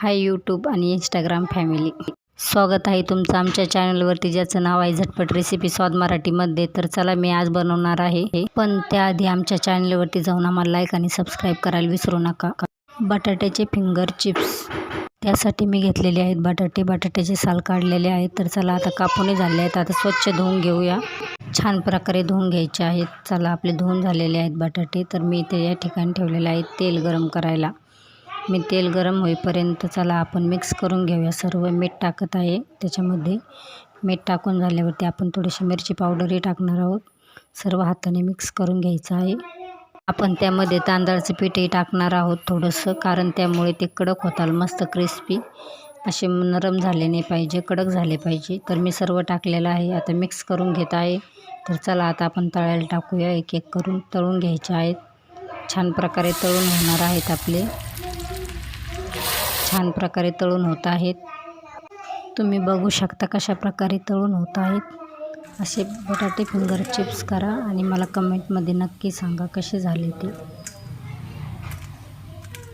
Hi YouTube आणि Instagram family, स्वागत आहे तुमचं आमच्या चॅनलवरती ज्याचं नाव आहे झटपट रेसिपी स्वाद मराठीमध्ये। तर चला मी आज बनवणार आहे, पण त्याआधी आमच्या चॅनलवरती जाऊन आम्हाला लाईक आणि सबस्क्राईब करायला विसरू नका। बटाट्याचे फिंगर चिप्स, त्यासाठी मी घेतलेले आहेत बटाट्याचे साल काढलेले आहेत। तर चला आता कापून झाले आहेत, आता स्वच्छ धुवून घेऊया। छान प्रकारे धुवून घ्यायचे आहेत। चला आपले धुवून झालेले आहेत बटाटे। तर मी ते या ठिकाणी ठेवलेले आहेत तेल गरम करायला। मी तेल गरम होईपर्यंत चला आपण मिक्स करून घेऊया सर्व। मीठ टाकत आहे त्याच्यामध्ये। मीठ टाकून झाल्यावरती आपण थोडीशी मिरची पावडरही टाकणार आहोत। सर्व हाताने मिक्स करून घ्यायचं आहे। आपण त्यामध्ये तांदळाचं पीठही टाकणार आहोत थोडंसं, कारण त्यामुळे ते कडक होतात, मस्त क्रिस्पी असे नरम झाले नाही पाहिजे, कडक झाले पाहिजे। तर मी सर्व टाकलेलं आहे, आता मिक्स करून घेत आहे। तर चला आता आपण तळायला टाकूया, एक एक करून तळून घ्यायचे आहेत। छान प्रकारे तळून होणार आहेत आपले, छान प्रकारे तळून होत आहेत। तुम्ही बघू शकता कशा प्रकारे तळून होत आहेत। असे बटाटे फिंगर चिप्स करा आणि मला कमेंटमध्ये नक्की सांगा कसे झाले ते।